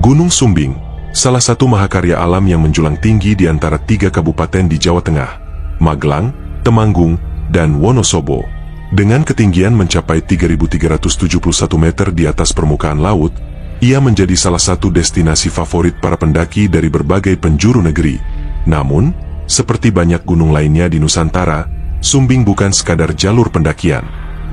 Gunung Sumbing, salah satu mahakarya alam yang menjulang tinggi di antara 3 kabupaten di Jawa Tengah, Magelang, Temanggung, dan Wonosobo. Dengan ketinggian mencapai 3.371 meter di atas permukaan laut, ia menjadi salah satu destinasi favorit para pendaki dari berbagai penjuru negeri. Namun, seperti banyak gunung lainnya di Nusantara, Sumbing bukan sekadar jalur pendakian.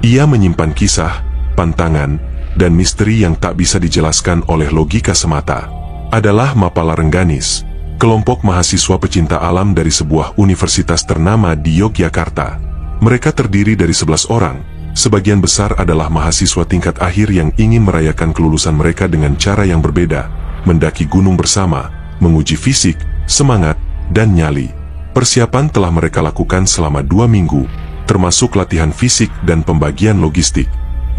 Ia menyimpan kisah, pantangan, dan misteri yang tak bisa dijelaskan oleh logika semata. Adalah Mapala Rengganis, kelompok mahasiswa pecinta alam dari sebuah universitas ternama di Yogyakarta. Mereka terdiri dari 11 orang, sebagian besar adalah mahasiswa tingkat akhir yang ingin merayakan kelulusan mereka dengan cara yang berbeda, mendaki gunung bersama, menguji fisik, semangat, dan nyali. Persiapan telah mereka lakukan selama 2 minggu, termasuk latihan fisik dan pembagian logistik.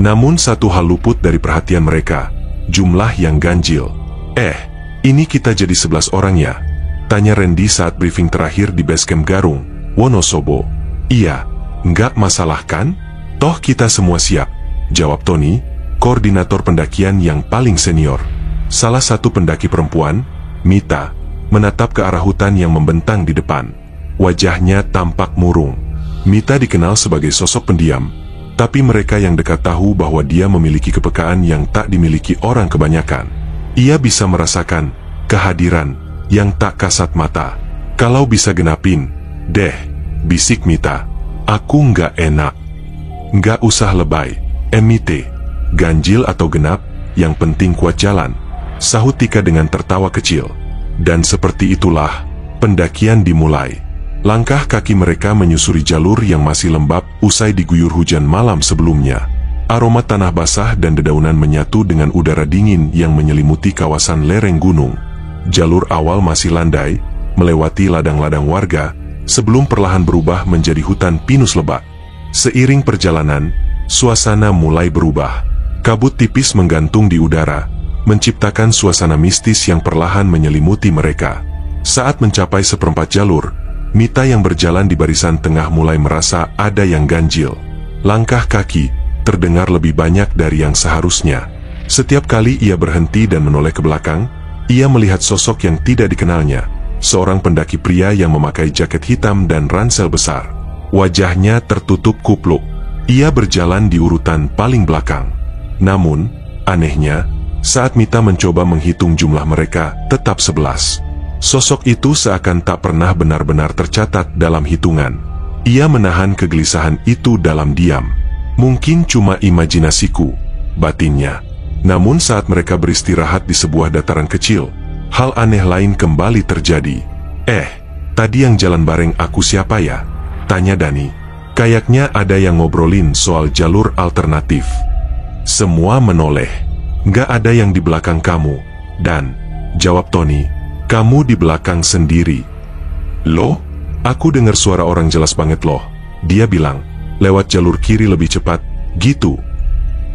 Namun satu hal luput dari perhatian mereka, jumlah yang ganjil. Ini kita jadi 11 orang ya? Tanya Randy saat briefing terakhir di Basecamp Garung, Wonosobo. Iya, nggak masalah kan? Toh kita semua siap, jawab Tony, koordinator pendakian yang paling senior. Salah satu pendaki perempuan, Mita, menatap ke arah hutan yang membentang di depan. Wajahnya tampak murung. Mita dikenal sebagai sosok pendiam, tapi mereka yang dekat tahu bahwa dia memiliki kepekaan yang tak dimiliki orang kebanyakan. Ia bisa merasakan kehadiran yang tak kasat mata. Kalau bisa genapin, deh, bisik Mita. Aku nggak enak. Nggak usah lebay, Mite. Ganjil atau genap, yang penting kuat jalan, sahut Tika dengan tertawa kecil. Dan seperti itulah, pendakian dimulai. Langkah kaki mereka menyusuri jalur yang masih lembab usai diguyur hujan malam sebelumnya. Aroma tanah basah dan dedaunan menyatu dengan udara dingin yang menyelimuti kawasan lereng gunung. Jalur awal masih landai, melewati ladang-ladang warga, sebelum perlahan berubah menjadi hutan pinus lebat. Seiring perjalanan, suasana mulai berubah. Kabut tipis menggantung di udara, menciptakan suasana mistis yang perlahan menyelimuti mereka. Saat mencapai seperempat jalur, Mita yang berjalan di barisan tengah mulai merasa ada yang ganjil. Langkah kaki terdengar lebih banyak dari yang seharusnya. Setiap kali ia berhenti dan menoleh ke belakang, ia melihat sosok yang tidak dikenalnya. Seorang pendaki pria yang memakai jaket hitam dan ransel besar. Wajahnya tertutup kupluk. Ia berjalan di urutan paling belakang. Namun, anehnya, saat Mita mencoba menghitung jumlah mereka, tetap 11. Sosok itu seakan tak pernah benar-benar tercatat dalam hitungan. Ia menahan kegelisahan itu dalam diam. Mungkin cuma imajinasiku, batinnya. Namun saat mereka beristirahat di sebuah dataran kecil, hal aneh lain kembali terjadi. Tadi yang jalan bareng aku siapa ya? Tanya Dani. Kayaknya ada yang ngobrolin soal jalur alternatif. Semua menoleh. Nggak ada yang di belakang kamu. Dan, jawab Tony, kamu di belakang sendiri. Loh? Aku dengar suara orang jelas banget loh. Dia bilang, lewat jalur kiri lebih cepat, gitu.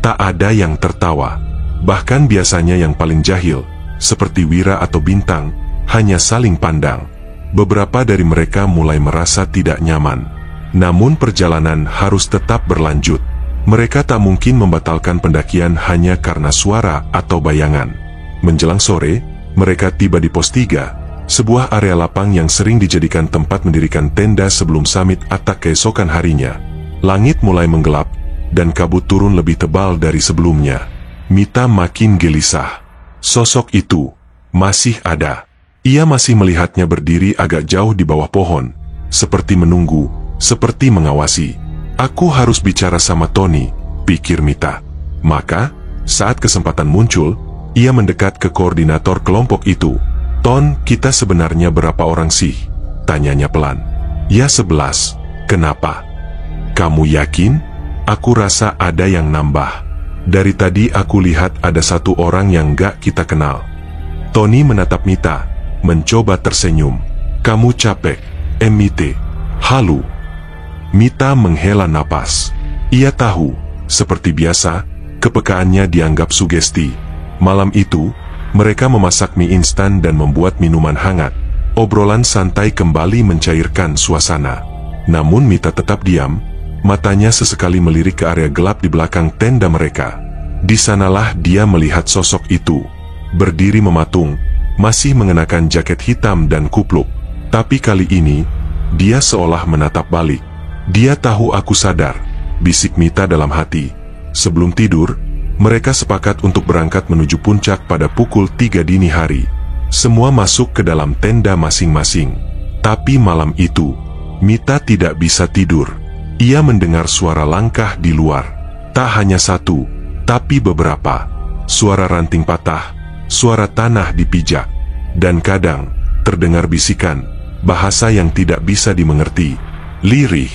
Tak ada yang tertawa. Bahkan biasanya yang paling jahil, seperti Wira atau Bintang, hanya saling pandang. Beberapa dari mereka mulai merasa tidak nyaman. Namun perjalanan harus tetap berlanjut. Mereka tak mungkin membatalkan pendakian hanya karena suara atau bayangan. Menjelang sore, mereka tiba di pos 3, sebuah area lapang yang sering dijadikan tempat mendirikan tenda sebelum summit Atak keesokan harinya. Langit mulai menggelap, dan kabut turun lebih tebal dari sebelumnya. Mita makin gelisah. Sosok itu masih ada. Ia masih melihatnya berdiri agak jauh di bawah pohon, seperti menunggu, seperti mengawasi. Aku harus bicara sama Tony, pikir Mita. Maka, saat kesempatan muncul, ia mendekat ke koordinator kelompok itu. Ton, kita sebenarnya berapa orang sih? Tanyanya pelan. Ya 11. Kenapa? Kamu yakin? Aku rasa ada yang nambah. Dari tadi aku lihat ada satu orang yang gak kita kenal. Tony menatap Mita, mencoba tersenyum. Kamu capek, Mite. Halu. Mita menghela napas. Ia tahu, seperti biasa, kepekaannya dianggap sugesti. Malam itu, mereka memasak mie instan dan membuat minuman hangat. Obrolan santai kembali mencairkan suasana. Namun Mita tetap diam, matanya sesekali melirik ke area gelap di belakang tenda mereka. Di sanalah dia melihat sosok itu. berdiri mematung, masih mengenakan jaket hitam dan kupluk. Tapi kali ini, dia seolah menatap balik. "Dia tahu aku sadar," bisik Mita dalam hati. Sebelum tidur, mereka sepakat untuk berangkat menuju puncak pada pukul 3 dini hari. Semua masuk ke dalam tenda masing-masing. Tapi malam itu, Mita tidak bisa tidur. Ia mendengar suara langkah di luar. Tak hanya satu, tapi beberapa. Suara ranting patah, suara tanah dipijak, dan kadang terdengar bisikan, bahasa yang tidak bisa dimengerti. Lirih,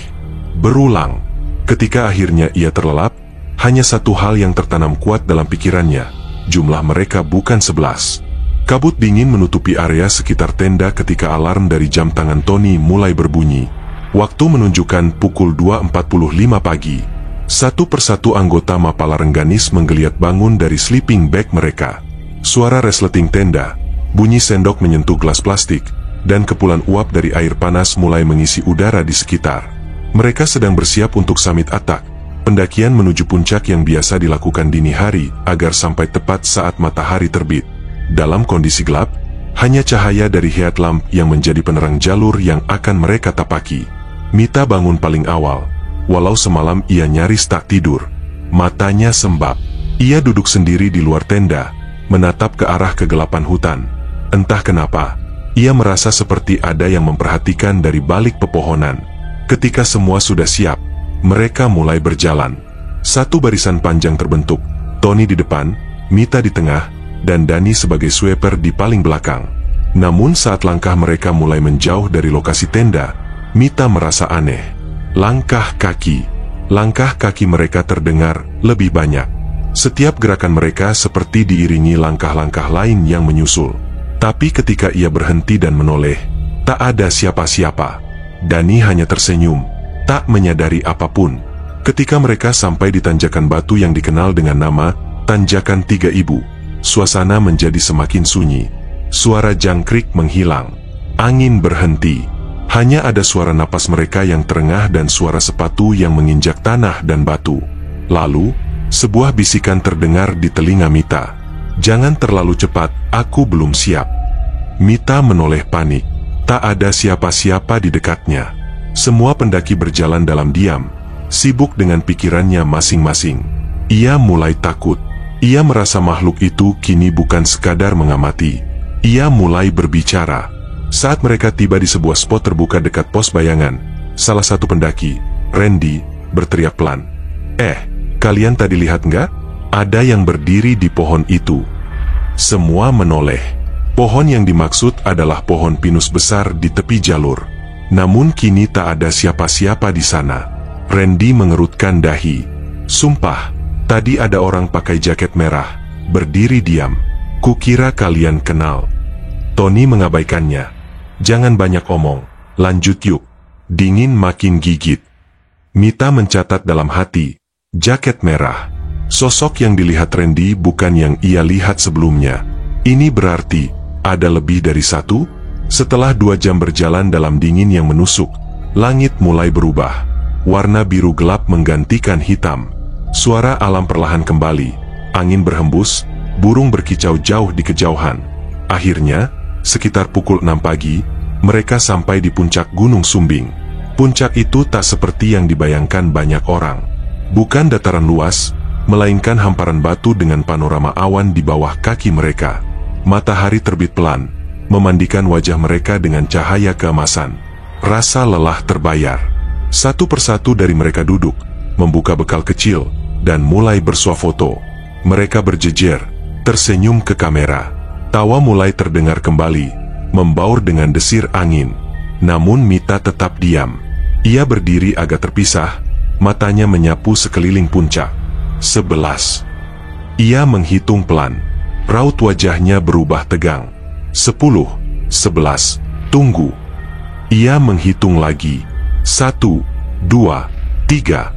berulang. Ketika akhirnya ia terlelap, hanya satu hal yang tertanam kuat dalam pikirannya. Jumlah mereka bukan 11. Kabut dingin menutupi area sekitar tenda ketika alarm dari jam tangan Tony mulai berbunyi. Waktu menunjukkan pukul 2.45 pagi. Satu persatu anggota Mapala Rengganis menggeliat bangun dari sleeping bag mereka. Suara resleting tenda, bunyi sendok menyentuh gelas plastik, dan kepulan uap dari air panas mulai mengisi udara di sekitar. Mereka sedang bersiap untuk summit attack, pendakian menuju puncak yang biasa dilakukan dini hari agar sampai tepat saat matahari terbit. Dalam kondisi gelap, hanya cahaya dari headlamp yang menjadi penerang jalur yang akan mereka tapaki. Mita bangun paling awal. Walau semalam ia nyaris tak tidur, matanya sembab. Ia duduk sendiri di luar tenda, menatap ke arah kegelapan hutan. Entah kenapa, ia merasa seperti ada yang memperhatikan dari balik pepohonan. Ketika semua sudah siap, mereka mulai berjalan. Satu barisan panjang terbentuk, Tony di depan, Mita di tengah, dan Dani sebagai sweeper di paling belakang. Namun saat langkah mereka mulai menjauh dari lokasi tenda, Mita merasa aneh. Langkah kaki mereka terdengar lebih banyak. Setiap gerakan mereka seperti diiringi langkah-langkah lain yang menyusul. Tapi ketika ia berhenti dan menoleh, tak ada siapa-siapa. Dani hanya tersenyum, tak menyadari apapun. Ketika mereka sampai di tanjakan batu yang dikenal dengan nama Tanjakan 3 Ibu, suasana menjadi semakin sunyi. Suara jangkrik menghilang. Angin berhenti. Hanya ada suara napas mereka yang terengah dan suara sepatu yang menginjak tanah dan batu. Lalu, sebuah bisikan terdengar di telinga Mita. "Jangan terlalu cepat, aku belum siap." Mita menoleh panik. Tak ada siapa-siapa di dekatnya. Semua pendaki berjalan dalam diam, sibuk dengan pikirannya masing-masing. Ia mulai takut. Ia merasa makhluk itu kini bukan sekadar mengamati. Ia mulai berbicara. Saat mereka tiba di sebuah spot terbuka dekat pos bayangan, salah satu pendaki, Randy, berteriak pelan. Kalian tadi lihat nggak? Ada yang berdiri di pohon itu." Semua menoleh. Pohon yang dimaksud adalah pohon pinus besar di tepi jalur. Namun kini tak ada siapa-siapa di sana. Randy mengerutkan dahi. "Sumpah, tadi ada orang pakai jaket merah, berdiri diam. Kukira kalian kenal." Tony mengabaikannya. "Jangan banyak omong, lanjut yuk." Dingin makin gigit. Mita mencatat dalam hati, jaket merah. Sosok yang dilihat Randy bukan yang ia lihat sebelumnya. Ini berarti, ada lebih dari satu? Setelah 2 jam berjalan dalam dingin yang menusuk, langit mulai berubah. Warna biru gelap menggantikan hitam. Suara alam perlahan kembali. Angin berhembus, burung berkicau jauh di kejauhan. Akhirnya, sekitar pukul 6 pagi, mereka sampai di puncak Gunung Sumbing. Puncak itu tak seperti yang dibayangkan banyak orang. Bukan dataran luas, melainkan hamparan batu dengan panorama awan di bawah kaki mereka. Matahari terbit pelan, memandikan wajah mereka dengan cahaya keemasan. Rasa lelah terbayar. Satu persatu dari mereka duduk, membuka bekal kecil, dan mulai bersuah foto. Mereka berjejer, tersenyum ke kamera. Tawa mulai terdengar kembali, membaur dengan desir angin. Namun Mita tetap diam. Ia berdiri agak terpisah, matanya menyapu sekeliling puncak. 11. Ia menghitung pelan. Raut wajahnya berubah tegang. 10, 11, tunggu. Ia menghitung lagi. 1, 2, 3.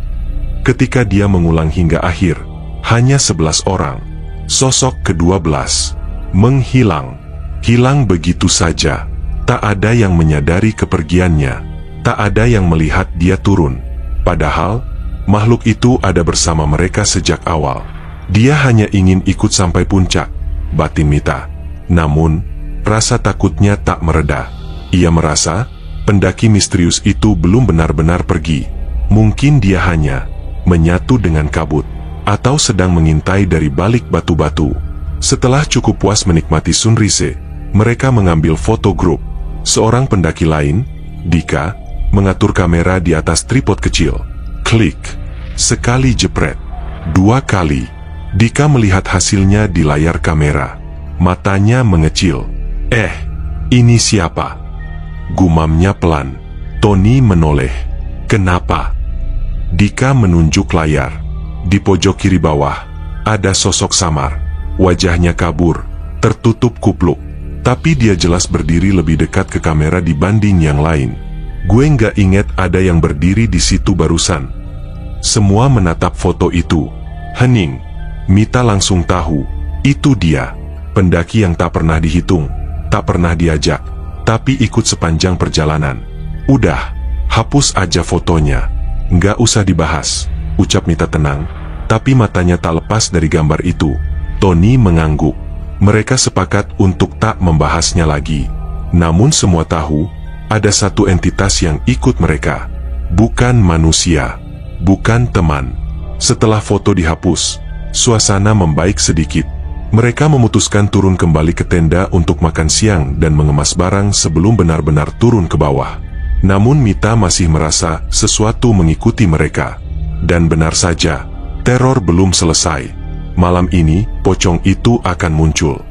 Ketika dia mengulang hingga akhir, hanya 11 orang. Sosok ke-12 menghilang. Hilang begitu saja. Tak ada yang menyadari kepergiannya. Tak ada yang melihat dia turun. Padahal, makhluk itu ada bersama mereka sejak awal. Dia hanya ingin ikut sampai puncak. batin Mita. Namun, rasa takutnya tak mereda. Ia merasa, pendaki misterius itu belum benar-benar pergi. Mungkin dia hanya menyatu dengan kabut, atau sedang mengintai dari balik batu-batu. Setelah cukup puas menikmati sunrise, mereka mengambil foto grup. Seorang pendaki lain, Dika, mengatur kamera di atas tripod kecil. Klik. Sekali jepret. 2 kali. Dika melihat hasilnya di layar kamera. Matanya mengecil. Ini siapa? Gumamnya pelan. Tony menoleh. Kenapa? Dika menunjuk layar. Di pojok kiri bawah, ada sosok samar. Wajahnya kabur, tertutup kupluk. Tapi dia jelas berdiri lebih dekat ke kamera dibanding yang lain. Gue nggak inget ada yang berdiri di situ barusan. Semua menatap foto itu. Hening. Mita langsung tahu, itu dia. Pendaki yang tak pernah dihitung, tak pernah diajak, tapi ikut sepanjang perjalanan. Udah, hapus aja fotonya. Nggak usah dibahas, ucap Mita tenang, tapi matanya tak lepas dari gambar itu. Tony mengangguk. Mereka sepakat untuk tak membahasnya lagi. Namun semua tahu, ada satu entitas yang ikut mereka. Bukan manusia, bukan teman. Setelah foto dihapus, suasana membaik sedikit. Mereka memutuskan turun kembali ke tenda untuk makan siang dan mengemas barang sebelum benar-benar turun ke bawah. Namun Mita masih merasa sesuatu mengikuti mereka. Dan benar saja, teror belum selesai. Malam ini, pocong itu akan muncul.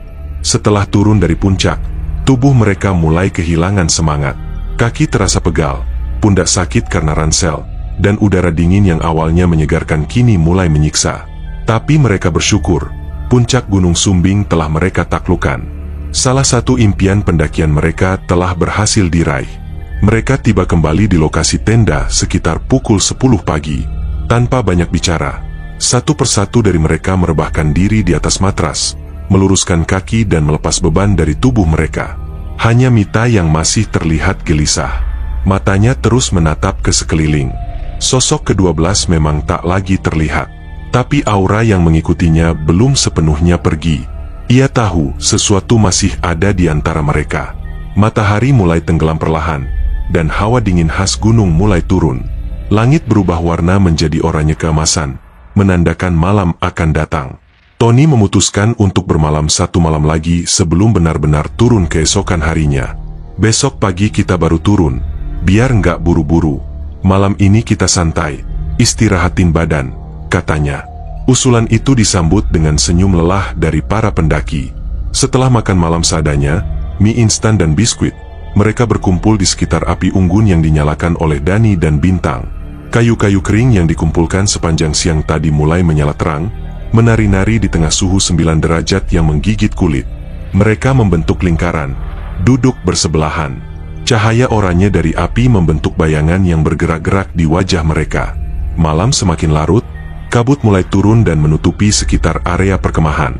Setelah turun dari puncak, tubuh mereka mulai kehilangan semangat. Kaki terasa pegal, pundak sakit karena ransel, dan udara dingin yang awalnya menyegarkan kini mulai menyiksa. Tapi mereka bersyukur, puncak Gunung Sumbing telah mereka taklukkan. Salah satu impian pendakian mereka telah berhasil diraih. Mereka tiba kembali di lokasi tenda sekitar pukul 10 pagi. Tanpa banyak bicara, satu persatu dari mereka merebahkan diri di atas matras, meluruskan kaki dan melepas beban dari tubuh mereka. Hanya Mita yang masih terlihat gelisah. Matanya terus menatap ke sekeliling. Sosok ke-12 memang tak lagi terlihat. Tapi aura yang mengikutinya belum sepenuhnya pergi. Ia tahu sesuatu masih ada di antara mereka. Matahari mulai tenggelam perlahan, dan hawa dingin khas gunung mulai turun. Langit berubah warna menjadi oranye keemasan, menandakan malam akan datang. Tony memutuskan untuk bermalam 1 malam lagi sebelum benar-benar turun keesokan harinya. Besok pagi kita baru turun, biar nggak buru-buru. Malam ini kita santai, istirahatin badan, katanya. Usulan itu disambut dengan senyum lelah dari para pendaki. Setelah makan malam seadanya, mie instan dan biskuit, mereka berkumpul di sekitar api unggun yang dinyalakan oleh Dani dan Bintang. Kayu-kayu kering yang dikumpulkan sepanjang siang tadi mulai menyala terang, menari-nari di tengah suhu 9 derajat yang menggigit kulit. Mereka membentuk lingkaran, duduk bersebelahan. Cahaya oranye dari api membentuk bayangan yang bergerak-gerak di wajah mereka. Malam semakin larut, kabut mulai turun dan menutupi sekitar area perkemahan.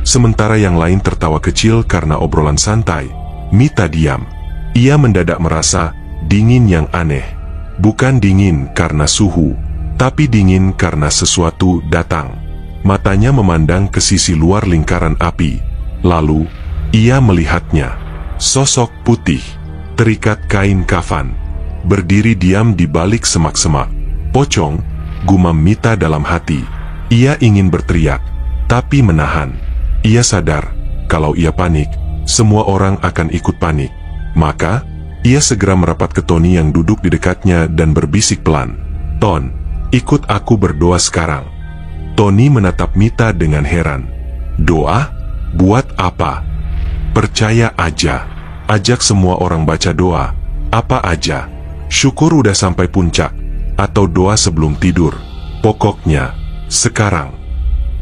Sementara yang lain tertawa kecil karena obrolan santai, Mita diam. Ia mendadak merasa dingin yang aneh. Bukan dingin karena suhu, tapi dingin karena sesuatu datang. Matanya memandang ke sisi luar lingkaran api. Lalu, ia melihatnya. Sosok putih, terikat kain kafan, berdiri diam di balik semak-semak. Pocong, gumam Mita dalam hati. Ia ingin berteriak, tapi menahan. Ia sadar, kalau ia panik, semua orang akan ikut panik. Maka, ia segera merapat ke Tony yang duduk di dekatnya dan berbisik pelan. Ton, ikut aku berdoa sekarang. Tony menatap Mita dengan heran. Doa? Buat apa? Percaya aja. Ajak semua orang baca doa. Apa aja. Syukur udah sampai puncak. Atau doa sebelum tidur. Pokoknya, sekarang.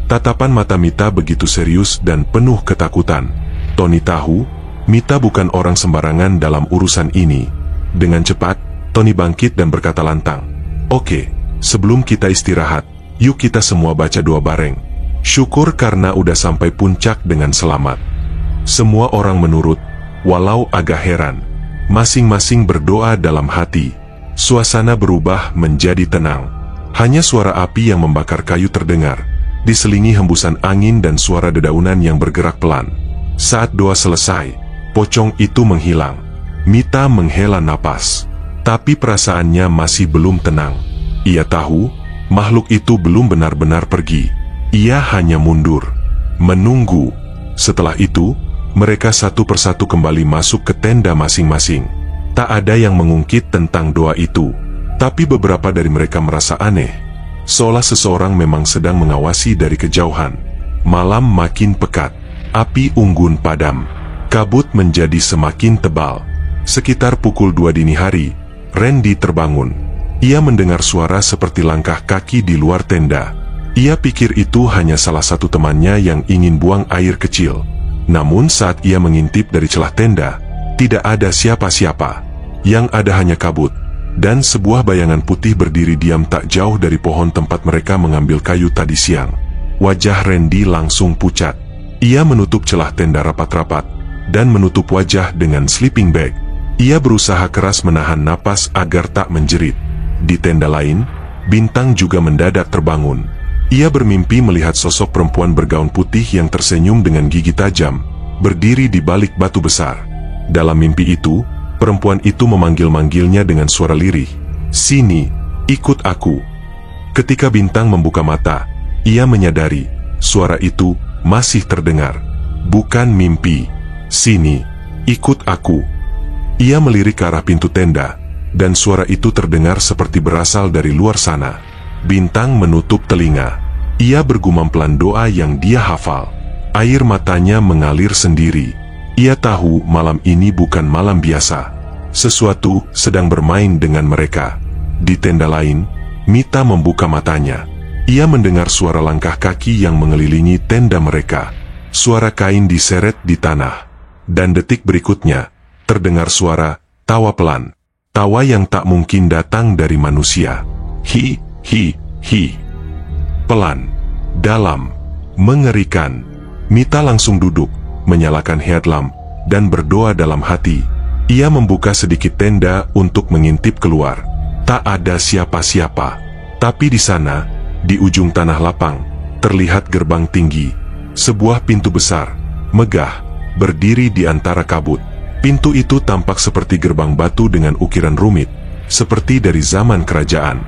Tatapan mata Mita begitu serius dan penuh ketakutan. Tony tahu, Mita bukan orang sembarangan dalam urusan ini. Dengan cepat, Tony bangkit dan berkata lantang. Oke, sebelum kita istirahat, yuk kita semua baca doa bareng. Syukur karena udah sampai puncak dengan selamat. Semua orang menurut, walau agak heran. Masing-masing berdoa dalam hati. Suasana berubah menjadi tenang. Hanya suara api yang membakar kayu terdengar. diselingi hembusan angin dan suara dedaunan yang bergerak pelan. Saat doa selesai, pocong itu menghilang. Mita menghela napas, tapi perasaannya masih belum tenang. Ia tahu, makhluk itu belum benar-benar pergi. Ia hanya mundur, menunggu. Setelah itu, mereka satu persatu kembali masuk ke tenda masing-masing. Tak ada yang mengungkit tentang doa itu, tapi beberapa dari mereka merasa aneh, seolah seseorang memang sedang mengawasi dari kejauhan. Malam makin pekat, api unggun padam, kabut menjadi semakin tebal. Sekitar pukul 2 dini hari, Randy terbangun. Ia mendengar suara seperti langkah kaki di luar tenda. Ia pikir itu hanya salah satu temannya yang ingin buang air kecil. Namun saat ia mengintip dari celah tenda, tidak ada siapa-siapa. Yang ada hanya kabut, dan sebuah bayangan putih berdiri diam tak jauh dari pohon tempat mereka mengambil kayu tadi siang. Wajah Randy langsung pucat. Ia menutup celah tenda rapat-rapat, dan menutup wajah dengan sleeping bag. Ia berusaha keras menahan napas agar tak menjerit. Di tenda lain, Bintang juga mendadak terbangun. Ia bermimpi melihat sosok perempuan bergaun putih yang tersenyum dengan gigi tajam, berdiri di balik batu besar. Dalam mimpi itu, perempuan itu memanggil-manggilnya dengan suara lirih. "Sini, ikut aku." Ketika Bintang membuka mata, ia menyadari, suara itu masih terdengar. Bukan mimpi. "Sini, ikut aku." Ia melirik ke arah pintu tenda, dan suara itu terdengar seperti berasal dari luar sana. Bintang menutup telinga. Ia bergumam pelan doa yang dia hafal. Air matanya mengalir sendiri. Ia tahu malam ini bukan malam biasa. Sesuatu sedang bermain dengan mereka. Di tenda lain, Mita membuka matanya. Ia mendengar suara langkah kaki yang mengelilingi tenda mereka. Suara kain diseret di tanah. Dan detik berikutnya, terdengar suara tawa pelan. Tawa yang tak mungkin datang dari manusia. Hi, hi, hi. Pelan, dalam, mengerikan. Mita langsung duduk, menyalakan headlamp, dan berdoa dalam hati. Ia membuka sedikit tenda untuk mengintip keluar. Tak ada siapa-siapa. Tapi di sana, di ujung tanah lapang, terlihat gerbang tinggi. Sebuah pintu besar, megah, berdiri di antara kabut. Pintu itu tampak seperti gerbang batu dengan ukiran rumit, seperti dari zaman kerajaan.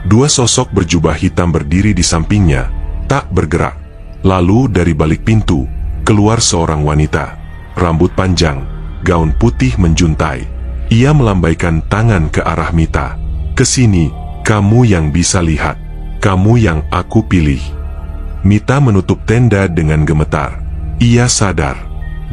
Dua sosok berjubah hitam berdiri di sampingnya, tak bergerak. Lalu dari balik pintu, keluar seorang wanita. Rambut panjang, gaun putih menjuntai. Ia melambaikan tangan ke arah Mita. "Kesini, kamu yang bisa lihat. Kamu yang aku pilih." Mita menutup tenda dengan gemetar. Ia sadar,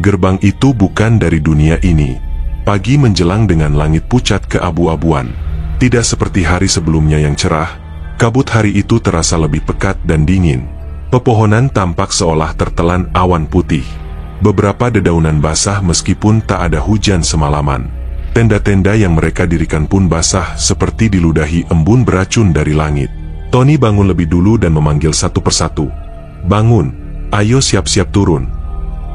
gerbang itu bukan dari dunia ini. Pagi menjelang dengan langit pucat keabu-abuan. Tidak seperti hari sebelumnya yang cerah, kabut hari itu terasa lebih pekat dan dingin. Pepohonan tampak seolah tertelan awan putih. Beberapa dedaunan basah meskipun tak ada hujan semalaman. Tenda-tenda yang mereka dirikan pun basah seperti diludahi embun beracun dari langit. Tony bangun lebih dulu dan memanggil satu persatu. "Bangun, ayo siap-siap turun."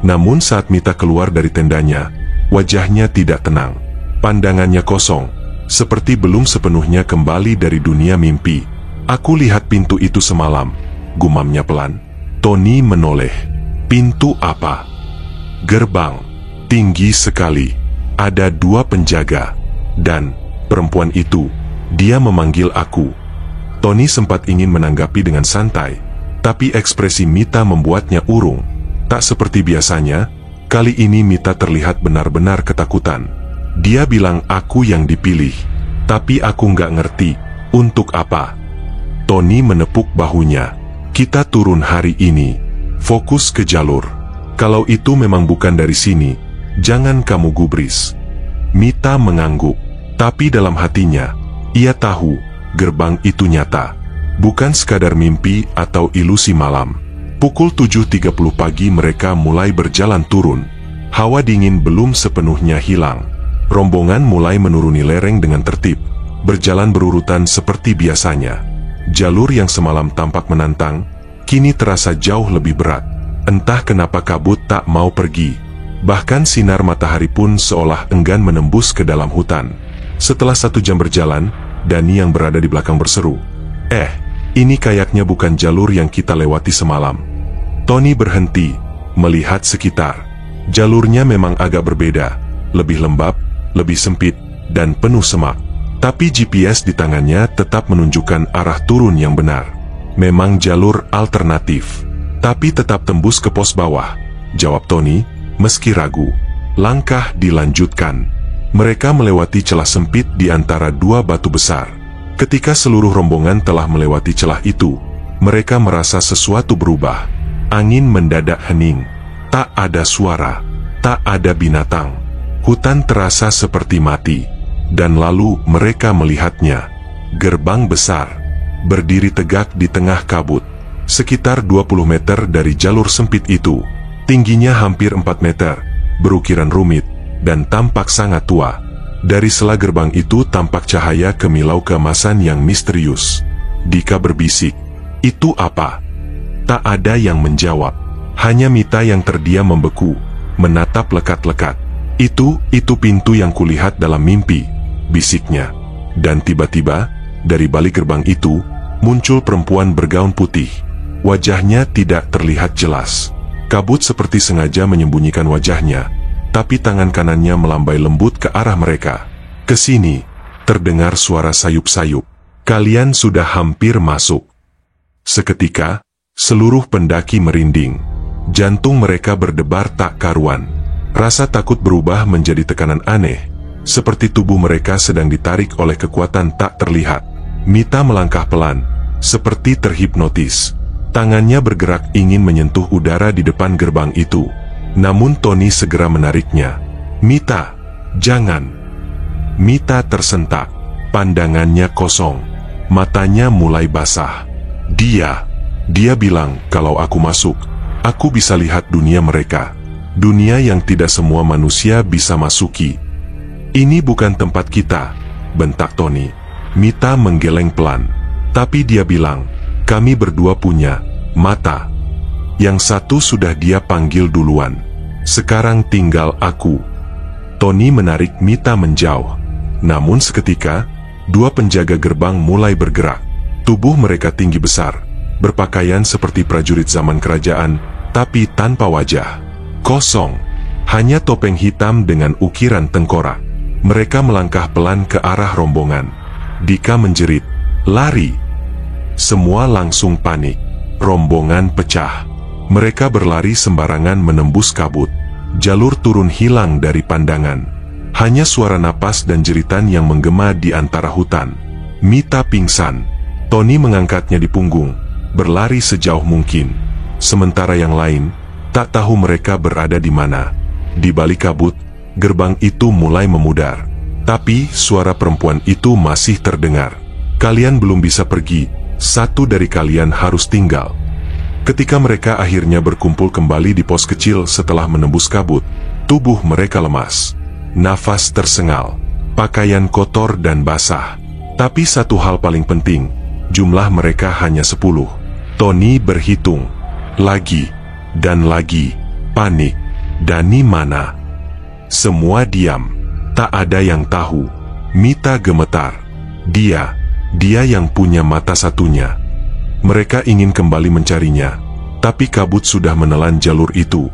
Namun saat Mita keluar dari tendanya, wajahnya tidak tenang. Pandangannya kosong, seperti belum sepenuhnya kembali dari dunia mimpi. "Aku lihat pintu itu semalam," gumamnya pelan. Tony menoleh. "Pintu apa?" "Gerbang, tinggi sekali. Ada 2 penjaga. Dan perempuan itu, dia memanggil aku." Tony sempat ingin menanggapi dengan santai, tapi ekspresi Mita membuatnya urung. Tak seperti biasanya, kali ini Mita terlihat benar-benar ketakutan. Dia bilang aku yang dipilih, tapi aku nggak ngerti, untuk apa. Tony menepuk bahunya. "Kita turun hari ini, fokus ke jalur. Kalau itu memang bukan dari sini, jangan kamu gubris." Mita mengangguk, tapi dalam hatinya, ia tahu, gerbang itu nyata. Bukan sekadar mimpi atau ilusi malam. Pukul 7.30 pagi mereka mulai berjalan turun. Hawa dingin belum sepenuhnya hilang. Rombongan mulai menuruni lereng dengan tertib, berjalan berurutan seperti biasanya. Jalur yang semalam tampak menantang, kini terasa jauh lebih berat. Entah kenapa kabut tak mau pergi. Bahkan sinar matahari pun seolah enggan menembus ke dalam hutan. Setelah 1 jam berjalan, Dani yang berada di belakang berseru, Ini kayaknya bukan jalur yang kita lewati semalam. Tony berhenti, melihat sekitar. Jalurnya memang agak berbeda, lebih lembab, lebih sempit, dan penuh semak. Tapi GPS di tangannya tetap menunjukkan arah turun yang benar. Memang jalur alternatif, tapi tetap tembus ke pos bawah, jawab Tony, meski ragu. Langkah dilanjutkan. Mereka melewati celah sempit di antara dua batu besar. Ketika seluruh rombongan telah melewati celah itu, mereka merasa sesuatu berubah. Angin mendadak hening. Tak ada suara, tak ada binatang. Hutan terasa seperti mati. Dan lalu mereka melihatnya. Gerbang besar, berdiri tegak di tengah kabut. Sekitar 20 meter dari jalur sempit itu. Tingginya hampir 4 meter, berukiran rumit, dan tampak sangat tua. Dari sela gerbang itu tampak cahaya kemilau keemasan yang misterius. Dika berbisik, "Itu apa?" Tak ada yang menjawab. Hanya Mita yang terdiam membeku, menatap lekat-lekat. Itu pintu yang kulihat dalam mimpi," bisiknya. Dan tiba-tiba, dari balik gerbang itu, muncul perempuan bergaun putih. Wajahnya tidak terlihat jelas. Kabut seperti sengaja menyembunyikan wajahnya. Tapi tangan kanannya melambai lembut ke arah mereka. "Kesini," terdengar suara sayup-sayup. "Kalian sudah hampir masuk." Seketika, seluruh pendaki merinding. Jantung mereka berdebar tak karuan. Rasa takut berubah menjadi tekanan aneh, seperti tubuh mereka sedang ditarik oleh kekuatan tak terlihat. Mita melangkah pelan, seperti terhipnotis. Tangannya bergerak ingin menyentuh udara di depan gerbang itu. Namun Tony segera menariknya. "Mita, jangan." Mita tersentak, pandangannya kosong, matanya mulai basah. Dia bilang, "Kalau aku masuk, aku bisa lihat dunia mereka. Dunia yang tidak semua manusia bisa masuki." "Ini bukan tempat kita," bentak Tony. Mita menggeleng pelan. Tapi dia bilang, "Kami berdua punya mata. Yang satu sudah dia panggil duluan. Sekarang tinggal aku." Tony menarik Mita menjauh. Namun seketika, dua penjaga gerbang mulai bergerak. Tubuh mereka tinggi besar, berpakaian seperti prajurit zaman kerajaan, tapi tanpa wajah. Kosong, hanya topeng hitam dengan ukiran tengkorak. Mereka melangkah pelan ke arah rombongan. Dika menjerit, "Lari!" Semua langsung panik. Rombongan pecah. Mereka berlari sembarangan menembus kabut. Jalur turun hilang dari pandangan. Hanya suara napas dan jeritan yang menggema di antara hutan. Mita pingsan. Tony mengangkatnya di punggung, berlari sejauh mungkin. Sementara yang lain tak tahu mereka berada di mana. Di balik kabut, gerbang itu mulai memudar. Tapi suara perempuan itu masih terdengar. "Kalian belum bisa pergi. Satu dari kalian harus tinggal." Ketika mereka akhirnya berkumpul kembali di pos kecil setelah menembus kabut, tubuh mereka lemas. Nafas tersengal, pakaian kotor dan basah. Tapi satu hal paling penting, jumlah mereka hanya 10. Tony berhitung. Lagi, dan lagi. Panik. Dani mana? Semua diam. Tak ada yang tahu. Mita gemetar. Dia yang punya mata satunya. Mereka ingin kembali mencarinya, tapi kabut sudah menelan jalur itu.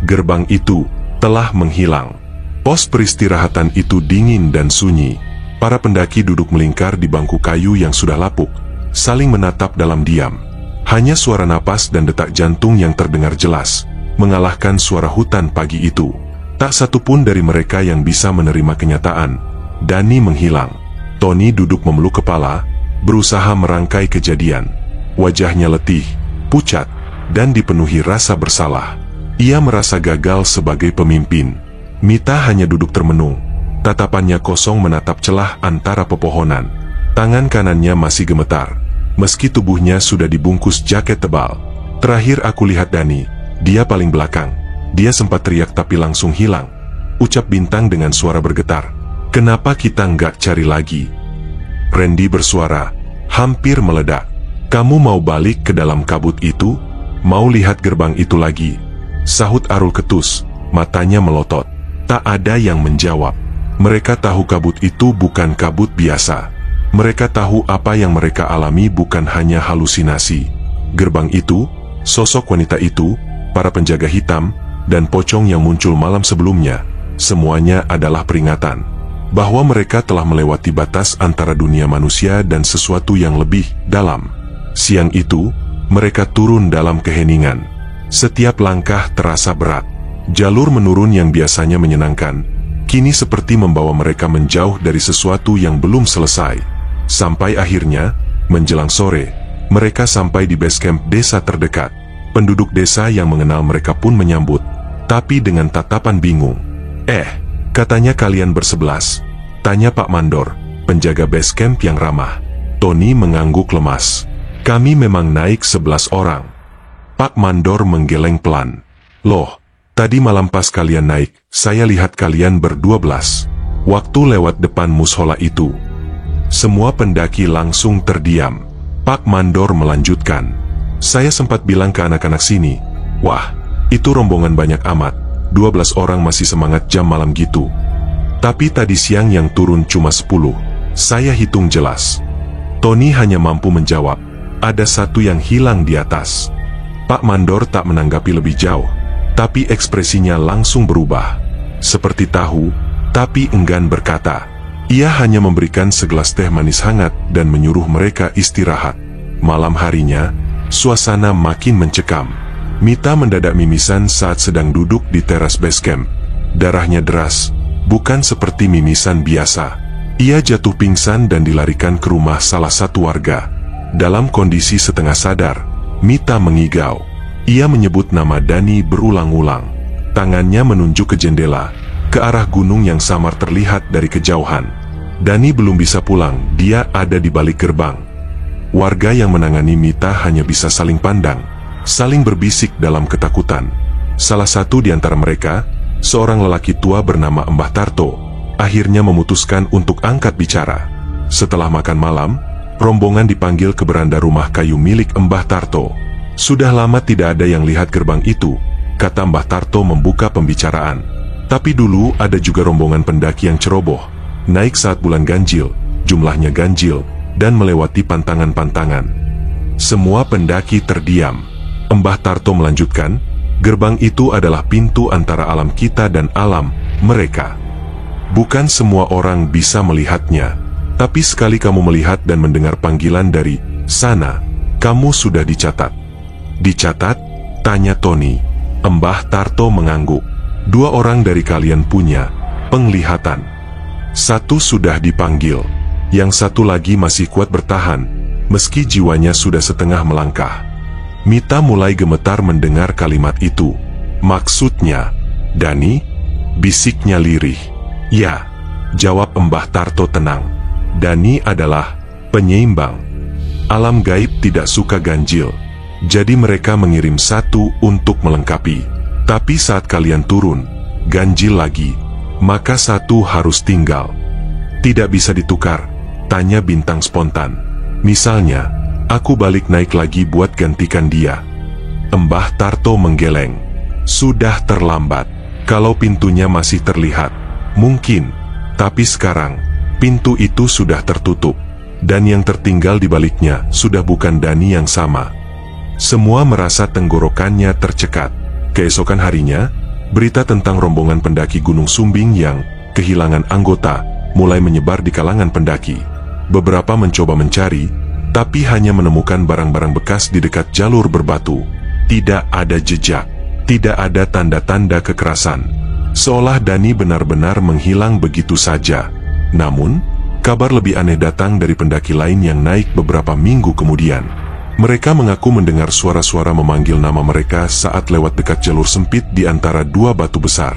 Gerbang itu telah menghilang. Pos peristirahatan itu dingin dan sunyi. Para pendaki duduk melingkar di bangku kayu yang sudah lapuk, saling menatap dalam diam. Hanya suara napas dan detak jantung yang terdengar jelas, mengalahkan suara hutan pagi itu. Tak satu pun dari mereka yang bisa menerima kenyataan. Dani menghilang. Tony duduk memeluk kepala, berusaha merangkai kejadian. Wajahnya letih, pucat, dan dipenuhi rasa bersalah. Ia merasa gagal sebagai pemimpin. Mita hanya duduk termenung. Tatapannya kosong menatap celah antara pepohonan. Tangan kanannya masih gemetar, meski tubuhnya sudah dibungkus jaket tebal. "Terakhir aku lihat Dani, dia paling belakang." Dia sempat teriak tapi langsung hilang. Ucap Bintang dengan suara bergetar, "Kenapa kita nggak cari lagi?" Randy bersuara, hampir meledak. "Kamu mau balik ke dalam kabut itu? Mau lihat gerbang itu lagi?" Sahut Arul ketus, matanya melotot. Tak ada yang menjawab. Mereka tahu kabut itu bukan kabut biasa. Mereka tahu apa yang mereka alami bukan hanya halusinasi. Gerbang itu, sosok wanita itu, para penjaga hitam, dan pocong yang muncul malam sebelumnya, semuanya adalah peringatan bahwa mereka telah melewati batas antara dunia manusia dan sesuatu yang lebih dalam. Siang itu, mereka turun dalam keheningan. Setiap langkah terasa berat. Jalur menurun yang biasanya menyenangkan, kini seperti membawa mereka menjauh dari sesuatu yang belum selesai. Sampai akhirnya, menjelang sore, mereka sampai di base camp desa terdekat. Penduduk desa yang mengenal mereka pun menyambut, tapi dengan tatapan bingung. Katanya kalian bersebelas? Tanya Pak Mandor, penjaga base camp yang ramah. Tony mengangguk lemas. Kami memang naik 11 orang. Pak Mandor menggeleng pelan. Loh, tadi malam pas kalian naik, saya lihat kalian ber-12. Waktu lewat depan mushola itu. Semua pendaki langsung terdiam. Pak Mandor melanjutkan. Saya sempat bilang ke anak-anak sini, wah, itu rombongan banyak amat. 12 orang masih semangat jam malam gitu. Tapi tadi siang yang turun cuma 10. Saya hitung jelas. Tony hanya mampu menjawab, ada satu yang hilang di atas. Pak Mandor tak menanggapi lebih jauh, tapi ekspresinya langsung berubah. Seperti tahu, tapi enggan berkata. Ia hanya memberikan segelas teh manis hangat dan menyuruh mereka istirahat. Malam harinya, suasana makin mencekam. Mita mendadak mimisan saat sedang duduk di teras base camp. Darahnya deras, bukan seperti mimisan biasa. Ia jatuh pingsan dan dilarikan ke rumah salah satu warga. Dalam kondisi setengah sadar, Mita mengigau. Ia menyebut nama Dani berulang-ulang. Tangannya menunjuk ke jendela, ke arah gunung yang samar terlihat dari kejauhan. Dani belum bisa pulang, dia ada di balik gerbang. Warga yang menangani Mita hanya bisa saling pandang, saling berbisik dalam ketakutan. Salah satu di antara mereka, seorang lelaki tua bernama Mbah Tarto, akhirnya memutuskan untuk angkat bicara. Setelah makan malam, rombongan dipanggil ke beranda rumah kayu milik Mbah Tarto. Sudah lama tidak ada yang lihat gerbang itu, kata Mbah Tarto membuka pembicaraan. Tapi dulu ada juga rombongan pendaki yang ceroboh, naik saat bulan ganjil, jumlahnya ganjil, dan melewati pantangan-pantangan. Semua pendaki terdiam. Mbah Tarto melanjutkan, gerbang itu adalah pintu antara alam kita dan alam mereka. Bukan semua orang bisa melihatnya, tapi sekali kamu melihat dan mendengar panggilan dari sana, kamu sudah dicatat. Dicatat? Tanya Tony. Mbah Tarto mengangguk. 2 orang dari kalian punya penglihatan. 1 sudah dipanggil. Yang 1 lagi masih kuat bertahan, meski jiwanya sudah setengah melangkah. Mita mulai gemetar mendengar kalimat itu. Maksudnya, Dani? Bisiknya lirih. Ya, jawab Mbah Tarto tenang. Dani adalah penyeimbang. Alam gaib tidak suka ganjil, jadi mereka mengirim 1 untuk melengkapi. Tapi saat kalian turun, ganjil lagi, maka 1 harus tinggal. Tidak bisa ditukar, tanya Bintang spontan. Misalnya, aku balik naik lagi buat gantikan dia. Mbah Tarto menggeleng. Sudah terlambat. Kalau pintunya masih terlihat, mungkin. Tapi sekarang, pintu itu sudah tertutup. Dan yang tertinggal di baliknya sudah bukan Dani yang sama. Semua merasa tenggorokannya tercekat. Keesokan harinya, berita tentang rombongan pendaki Gunung Sumbing yang kehilangan anggota mulai menyebar di kalangan pendaki. Beberapa mencoba mencari, tapi hanya menemukan barang-barang bekas di dekat jalur berbatu. Tidak ada jejak, tidak ada tanda-tanda kekerasan. Seolah Dani benar-benar menghilang begitu saja. Namun, kabar lebih aneh datang dari pendaki lain yang naik beberapa minggu kemudian. Mereka mengaku mendengar suara-suara memanggil nama mereka saat lewat dekat jalur sempit di antara 2 batu besar.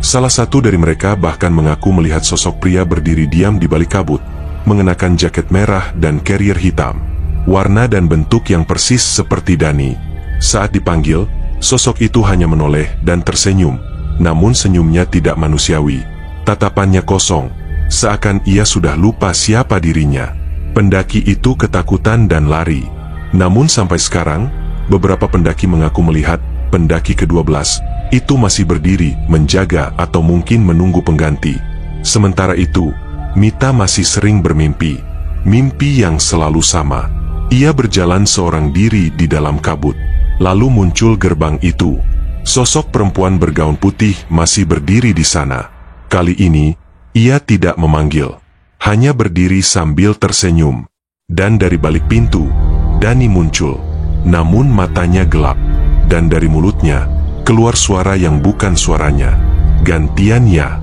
Salah satu dari mereka bahkan mengaku melihat sosok pria berdiri diam di balik kabut, mengenakan jaket merah dan carrier hitam. Warna dan bentuk yang persis seperti Dani. Saat dipanggil, sosok itu hanya menoleh dan tersenyum, namun senyumnya tidak manusiawi. Tatapannya kosong, seakan ia sudah lupa siapa dirinya. Pendaki itu ketakutan dan lari. Namun sampai sekarang, beberapa pendaki mengaku melihat pendaki ke-12 itu masih berdiri, menjaga atau mungkin menunggu pengganti. Sementara itu, Mita masih sering bermimpi. Mimpi yang selalu sama. Ia berjalan seorang diri di dalam kabut. Lalu muncul gerbang itu. Sosok perempuan bergaun putih masih berdiri di sana. Kali ini, ia tidak memanggil. Hanya berdiri sambil tersenyum. Dan dari balik pintu, Dani muncul. Namun matanya gelap. Dan dari mulutnya, keluar suara yang bukan suaranya. Gantian ya.